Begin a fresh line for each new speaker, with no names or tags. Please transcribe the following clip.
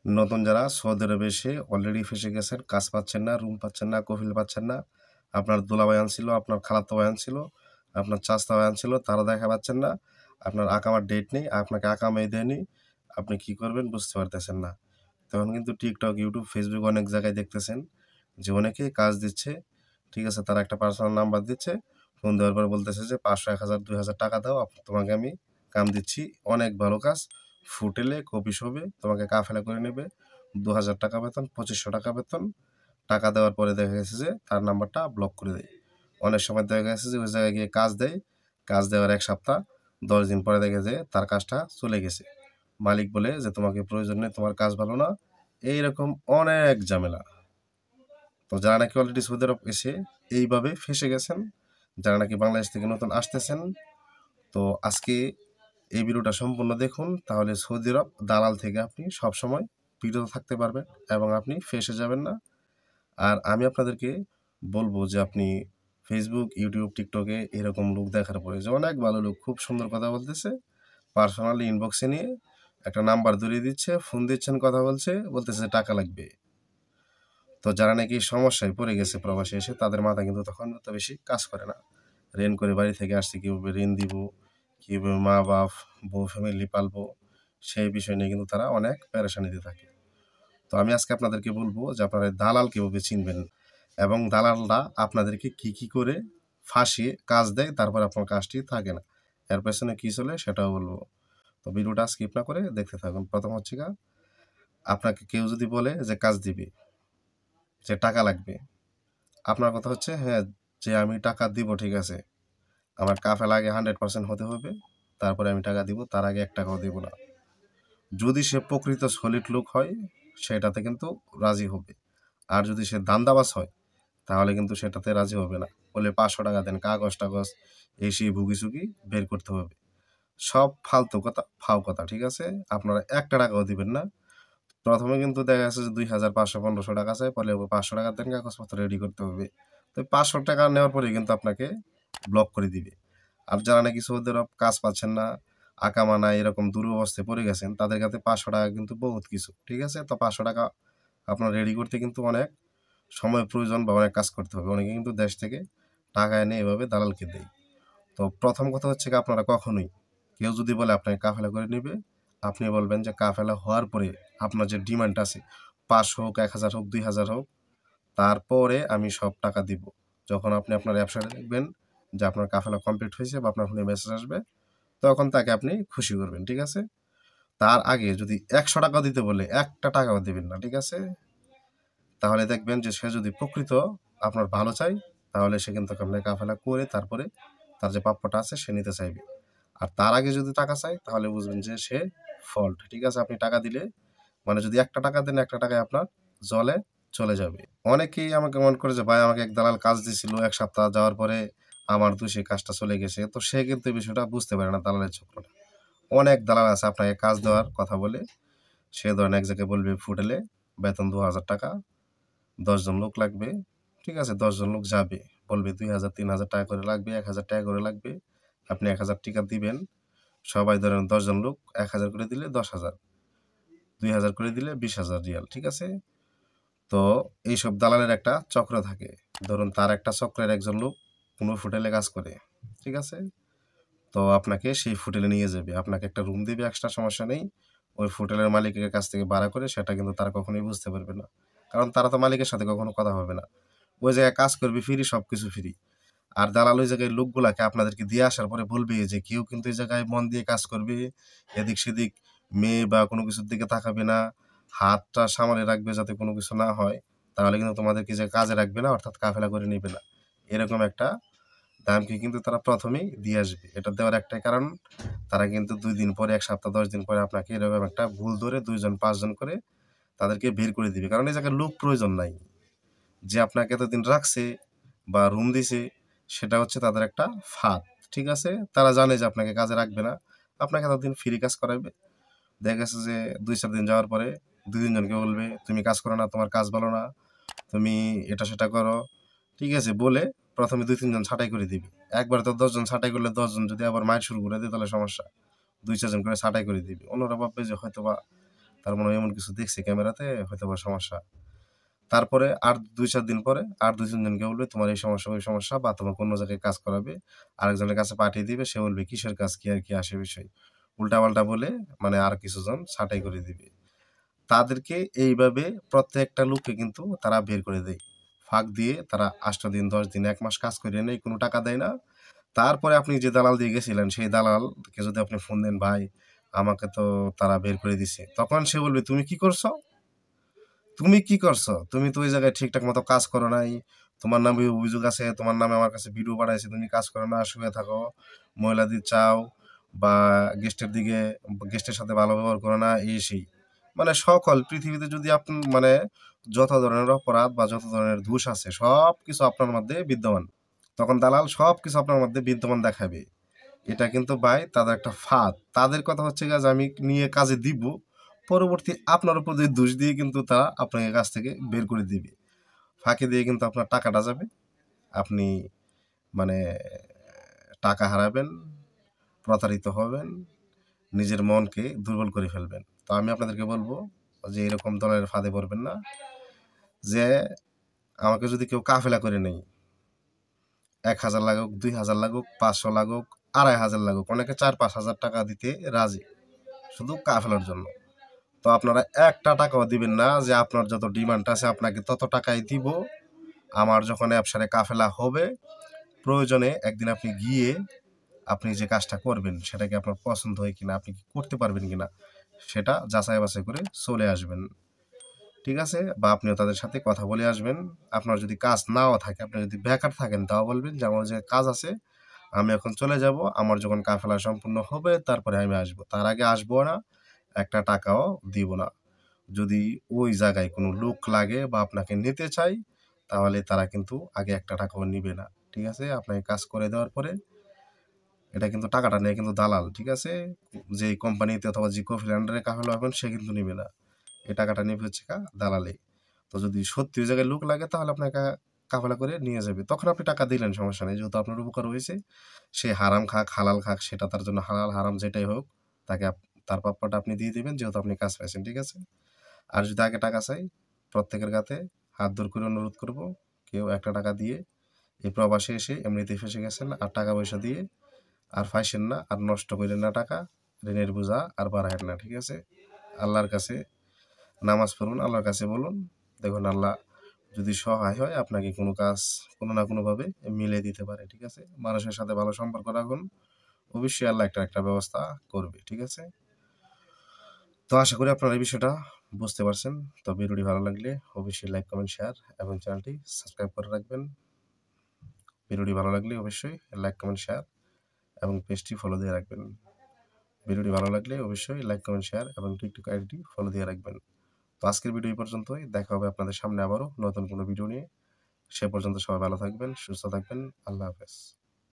নতুন যারা সৌদি আরবে এসে অলরেডি ফেঁসে গেছেন, কাজ পাচ্ছেন না, রুম পাচ্ছেন না, কফিল পাচ্ছেন না, আপনার দুলাভাই আনছিল, আপনার খালাতো ভাই আনছিল, আপনার চাচা ভাই আনছিল, তারা দেখা পাচ্ছেন না, আপনার আকামার ডেট নেই, আপনাকে আকামাই দেয়নি, আপনি কি করবেন বুঝতে পারতেছেন না। তখন কিন্তু টিকটক, ইউটিউব, ফেসবুক অনেক জায়গায় দেখতেছেন যে অনেকেই কাজ দিচ্ছে, ঠিক আছে? তারা একটা পার্সোনাল নাম্বার দিচ্ছে, ফোন দেওয়ার পরে বলতেছে যে ৫০০, ১,০০০, ২,০০০ টাকা দাও, তোমাকে আমি কাম দিচ্ছি, অনেক ভালো কাজ, হোটেলে, কফি শপে তোমাকে কাফেলা করে নেবে, ২,০০০ টাকা বেতন, ২৫০০ টাকা বেতন। টাকা দেওয়ার পরে দেখা গেছে যে তার নাম্বারটা ব্লক করে দেয়। অনেক সময় দেখা গেছে যে ওই জায়গায় গিয়ে কাজ দেয়, কাজ দেওয়ার ১ সপ্তাহ ১০ দিন পরে দেখে যে তার কাজটা চলে গেছে। মালিক বলে যে তোমাকে প্রয়োজন নেই, তোমার কাজ ভালো না, এইরকম অনেক ঝামেলা। তো যারা নাকি অলরেডি সৌদি আরব এসে এইভাবে ফেঁসে গেছেন, যারা নাকি বাংলাদেশ থেকে নতুন আসতেছেন, তো আজকে এই ভিডিওটা সম্পূর্ণ দেখুন, তাহলে সৌদি আরব দালাল থেকে আপনি সবসময় বিরত থাকতে পারবেন এবং আপনি ফেঁসে যাবেন না। আর আমি আপনাদেরকে বলবো যে আপনি ফেসবুক, ইউটিউব, টিকটকে এরকম লোক দেখার পরে যে অনেক ভালো লোক খুব সুন্দর কথা বলতেছে, পার্সোনালি ইনবক্সে নিয়ে একটা নাম্বার ধরিয়ে দিচ্ছে, ফোন দিচ্ছেন, কথা বলছে, বলতেছে টাকা লাগবে। তো যারা নাকি সমস্যায় পড়ে গেছে প্রবাসে এসে, তাদের মাথা কিন্তু তখন অত বেশি কাজ করে না। ঋণ করে বাড়ি থেকে আসছে, কীভাবে ঋণ দিব, কীভাবে মা বাপ, বউ ফ্যামিলি পালবো, সেই বিষয় নিয়ে কিন্তু তারা অনেক পেরেশানিতে থাকে। তো আমি আজকে আপনাদেরকে বলবো যে আপনারা দালাল কীভাবে চিনবেন এবং দালালরা আপনাদেরকে কি করে ফাঁসিয়ে কাজ দেয়, তারপর আপনার কাজটি থাকে না, এর পেছনে কী চলে সেটাও বলবো। তো ভিডিওটা স্কিপ না করে দেখতে থাকুন। প্রথম হচ্ছে আপনাকে কেউ যদি বলে যে কাজ দিবে, যে টাকা লাগবে, আপনার কথা হচ্ছে হ্যাঁ, যে আমি টাকা দিব, ঠিক আছে, আমার কাফেলা আগে 100% হতে হবে, তারপরে আমি টাকা দিব, তার আগে ১ টাকাও দিব না। যদি সে প্রকৃত সলিড লোক হয় সেটাতে কিন্তু রাজি হবে, আর যদি সে ধান্দাবাজ হয় তাহলে কিন্তু সেটাতে রাজি হবে না। বলে ৫০০ টাকা দেন, কাগজ টাগজ এই সেই ভুগিচুগি বের করতে হবে। সব ফালতু কথা, ফাও কথা, ঠিক আছে? আপনারা ১ টাকাও দিবেন না। প্রথমে কিন্তু দেখা যাচ্ছে যে ২,০০০, ৫০০, ১৫০০ টাকা চায়, পরে ৫০০ টাকা দেন, কাগজপত্র রেডি করতে হবে। তো ৫০০ টাকা নেওয়ার পরেই কিন্তু আপনাকে ব্লক করে দিবে। আর যারা নাকি সৌদি আরব কাজ পাচ্ছেন না, আকামা নাই, এরকম দুরবস্থায় পড়ে গেছেন, তাদের কাছে ৫০০ টাকা কিন্তু বহুত কিছু, ঠিক আছে? তো ৫০০ টাকা আপনার রেডি করতে কিন্তু অনেক সময় প্রয়োজন বা অনেক কাজ করতে হবে। অনেকে কিন্তু দেশ থেকে টাকা এনে এভাবে দালালকে দেয়। তো প্রথম কথা হচ্ছে আপনারা কখনোই, কেউ যদি বলে আপনাকে কাফেলা করে নিবে, আপনি বলবেন যে কাফেলা হওয়ার পরে আপনার যে ডিমান্ড আছে, ৫০০ হোক, ১,০০০ হোক, ২,০০০ হোক, তারপরে আমি সব টাকা দিব। যখন আপনি আপনার ওয়েবসাইটে দেখবেন যে আপনার কাফেলা কমপ্লিট হয়েছে বা আপনার ফোনে মেসেজ আসবে, তখন তাকে আপনি খুশি করবেন, ঠিক আছে? তার আগে যদি ১০০ টাকাও দিতে বলে, একটা টাকাও দিবেন না, ঠিক আছে? তাহলে দেখবেন যে সে যদি প্রকৃত আপনার ভালো চায়, তাহলে সে কিন্তু আপনার কাফেলা করে তারপরে তার যে প্রাপ্যটা আছে সে নিতে চাইবে। আর তার আগে যদি টাকা চায় তাহলে বুঝবেন যে সে ফল্ট, ঠিক আছে? আপনি টাকা দিলে, মানে যদি ১ টাকা দেন, ১ টাকায় আপনার জলে চলে যাবে। অনেকেই আমাকে মনে করে যে ভাই আমাকে এক দালাল কাজ দিছিল, ১ সপ্তাহ যাওয়ার পরে আমার দোষে কাজটা চলে গেছে। তো সে কিন্তু এই বিষয়টা বুঝতে পারে না, দালালের চক্রটা। অনেক দালাল আছে আপনাকে কাজ দেওয়ার কথা বলে, সে ধরেন এক জায়গায় বলবে হোটেলে বেতন ২,০০০ টাকা, ১০ জন লোক লাগবে, ঠিক আছে? ১০ জন লোক যাবে, বলবে ২,০০০, ৩,০০০ টাকা করে লাগবে, ১,০০০ টাকা করে লাগবে। আপনি ১,০০০ টাকা দিবেন। সবাই ধরেন ১০ জন লোক ১,০০০ করে দিলে ১০,০০০, ২,০০০ করে দিলে ২০,০০০ রিয়াল, ঠিক আছে? তো এইসব দালালের একটা চক্র থাকে। ধরুন তার একটা চক্রের একজন লোক কোনো হোটেলে কাজ করে, ঠিক আছে? তো আপনাকে সেই হোটেলে নিয়ে যাবে। আপনাকে একটা রুম দিবে এক্সট্রা, সমস্যা নেই। ওই হোটেলের মালিকের কাছ থেকে ভাড়া করে সেটা কিন্তু তারা কখনোই বুঝতে পারবে না। কারণ তারা তো মালিকের সাথে কখনো কথা হবে না। ওই জায়গায় কাজ করবে ফ্রি, সবকিছু ফ্রি। আর দালাল ওই জায়গায় লোকগুলাকে আপনাদেরকে দিয়ে আসার পরে বলবে যে কেউ কিন্তু এই জায়গায় মন দিয়ে কাজ করবে, এদিক সেদিক মেয়ে বা কোনো কিছুর দিকে তাকাবে না, হাতটা সামলে রাখবে যাতে কোনো কিছু না হয়। তাহলে কিন্তু তোমাদেরকে যে কাজে রাখবে না, অর্থাৎ কাফেলা করে নিবে না। এরকম একটা দামকে কিন্তু তারা প্রথমেই দিয়ে আসবে। এটা দেওয়ার একটাই কারণ, তারা কিন্তু ২ দিন পরে, ১ সপ্তাহ, ১০ দিন পরে আপনাকে এরকম একটা ভুল ধরে ২ জন ৫ জন করে তাদেরকে বের করে দিবে। কারণ এই জায়গায় লোক প্রয়োজন নাই। যে আপনাকে এতদিন রাখছে বা রুম দিছে, সেটা হচ্ছে তাদের একটা ফাঁদ, ঠিক আছে? তারা জানে যে আপনাকে কাজে রাখবে না। আপনাকে এতদিন ফ্রি কাজ করাইবে। দেখা গেছে যে ২-৪ দিন যাওয়ার পরে ২-৩ জনকে বলবে, "তুমি কাজ করো না, তোমার কাজ ভালো না, তুমি এটা সেটা করো।" ঠিক আছে? বলে ১ম এ ২-৩ জন ছাঁটাই করে দিবে। একবারে তো ১০ জন ছাঁটাই করলে ১০ জন যদি আবার মাইর শুরু করে দেয় তাহলে সমস্যা। ২-৪ জন করে ছাঁটাই করে দিবে। অন্যরা ভাববে যে হয়তোবা তার মানে এমন কিছু দেখছে ক্যামেরাতে, হয়তোবা সমস্যা। তারপরে আর ২-৪ দিন পরে আর ২-৩ জনকে বলবে তোমার এই সমস্যা, ওই সমস্যা, বা তোমাকে অন্য জায়গায় কাজ করাবে। আরেকজনের কাছে পাঠিয়ে দিবে। সে বলবে কিসের কাজ, কি আর কি আসে বিষয়। উল্টাপাল্টা বলে মানে আর কিছুজন ছাঁটাই করে দিবে। তাদেরকে এইভাবে প্রত্যেকটা লোককে কিন্তু তারা বের করে দেয়। ফাঁক দিয়ে তারা ৮ দিন, ১০ দিন, ১ মাস কাজ করিয়ে নেয়, কোনো টাকা দেয় না। তারপরে আপনি যে দালাল দিয়ে গেছিলেন, সেই দালালকে যদি আপনি ফোন দেন, ভাই আমাকে তো তারা বের করে দিছে। তখন সে বলবে, তুমি কি করছো? তুমি কি করছো? তুমি তো ওই জায়গায় ঠিকঠাক মতো কাজ করো নাই। তোমার নামে অভিযোগ আছে, তোমার নামে আমার কাছে ভিডিও পাঠাইছে, তুমি কাজ করো না, শুয়ে থাকো, ময়লাদি চাও, বা গেস্টের দিকে গেস্টের সাথে ভালো ব্যবহার করো না, এই সেই। মানে সকল পৃথিবীতে যদি আপনি মানে যত ধরনের অপরাধ বা যত ধরনের দোষ আছে সবকিছু আপনার মধ্যে বিদ্যমান। তখন দালাল সবকিছু আপনার মধ্যে বিদ্যমান দেখাবে। এটা কিন্তু ভাই তাদের একটা ফাঁদ। তাদের কথা হচ্ছে গিয়ে যে আমি নিয়ে কাজে দিব, পরবর্তী আপনার উপর দিয়ে দোষ দিয়ে কিন্তু তারা আপনাকে কাছ থেকে বের করে দিবে। ফাঁকি দিয়ে কিন্তু আপনার টাকাটা যাবে। আপনি মানে টাকা হারাবেন, প্রতারিত হবেন, নিজের মনকে দুর্বল করে ফেলবেন। তো আমি আপনাদেরকে বলব যে এরকম দলের ফাঁদে পড়বেন না। যে আমাকে যদি কেউ কাফেলা করে নেয়, ১,০০০ লাগুক, ২,০০০ লাগুক, ৫০০ লাগুক, ২,৫০০ লাগুক, অনেকে ৪-৫ হাজার টাকা দিতে রাজি শুধু কাফেলার জন্য। তো আপনারা একটা টাকাও দিবেন না যে আপনার যত ডিমান্ড আছে আপনাকে তত টাকাই দিব। আমার যখন ব্যবসারে কাফেলা হবে, প্রয়োজনে একদিন আপনি গিয়ে আপনি যে কাজটা করবেন সেটা কি আপনার পছন্দ হয় কিনা, আপনি কি করতে পারবেন কিনা, সেটা যাচাই বাছাই করে চলে আসবেন। ঠিক আছে? বা আপনিও তাদের সাথে কথা বলে আসবেন। আপনার যদি কাজ নাও থাকে, আপনি যদি বেকার থাকেন, তাও বলবেন যে আমার যে কাজ আছে, আমি এখন চলে যাব। আমার যখন কাফেলা সম্পূর্ণ হবে তারপরে আমি আসবো। তার আগে আসবো না, একটা টাকাও দিব না। যদি ওই জায়গায় কোনো লোক লাগে বা আপনাকে নিতে চায়, তাহলে তারা কিন্তু আগে একটা টাকাও নিবে না। ঠিক আছে? আপনাকে কাজ করে দেওয়ার পরে এটা কিন্তু টাকাটা নেয় কিন্তু দালাল। ঠিক আছে? যেই কোম্পানিতে অথবা যে কফির আন্ডারে কাফেলা হবেন সে কিন্তু নিবে না। এই টাকাটা নিবে হচ্ছে দালালি। তো যদি সত্যি ওই জায়গায় লোক লাগে তাহলে আপনাকে কাফেলা করে নিয়ে যাবে। তখন আপনি টাকা দিলেন, সমস্যা নেই। যেহেতু আপনার উপকার হয়েছে, সে হারাম খাক, হালাল খাক, সেটা তার জন্য হালাল, হারাম যেটাই হোক, তাকে তার প্রাপ্যটা আপনি দিয়ে দিবেন, যেহেতু আপনি কাজ পাইছেন। ঠিক আছে? আর যদি আগে টাকা চাই, প্রত্যেকের কাছে হাত জোড় করে অনুরোধ করব, কেউ একটা টাকা দিয়ে এই প্রবাসে এসে এমনিতেই ফেঁসে গেছেন, আর টাকা পয়সা দিয়ে আর ফাইসেন না, আর নষ্ট করেন না টাকা, ঋণের বোঝা আর বাড়ায়েন না। ঠিক আছে? আল্লাহর কাছে নামাজ পড়ুন, আল্লাহর কাছে বলুন। দেখুন আল্লাহ যদি সহায় হয় আপনাকে কোনো কাজ কোনো না কোনোভাবে মিলিয়ে দিতে পারে। ঠিক আছে? মানুষের সাথে ভালো সম্পর্ক রাখুন। অবশ্যই আল্লাহ একটা ব্যবস্থা করবে। ঠিক আছে? তো আশা করি আপনারা এই বিষয়টা বুঝতে পারছেন। তো ভিডিওটি ভালো লাগলে অবশ্যই লাইক, কমেন্ট, শেয়ার এবং চ্যানেলটি সাবস্ক্রাইব করে রাখবেন। ভিডিওটি ভালো লাগলে অবশ্যই লাইক, কমেন্ট, শেয়ার এবং পেজটি ফলো দিয়ে রাখবেন। ভিডিওটি ভালো লাগলে অবশ্যই লাইক, কমেন্ট, শেয়ার এবং টিকটক আইডিটি ফলো দিয়ে রাখবেন। তো আজকের ভিডিও এই পর্যন্তই। দেখা হবে আপনাদের সামনে আবারও নতুন কোনো ভিডিও নিয়ে। সে পর্যন্ত সবাই ভালো থাকবেন, সুস্থ থাকবেন। আল্লাহ হাফেজ।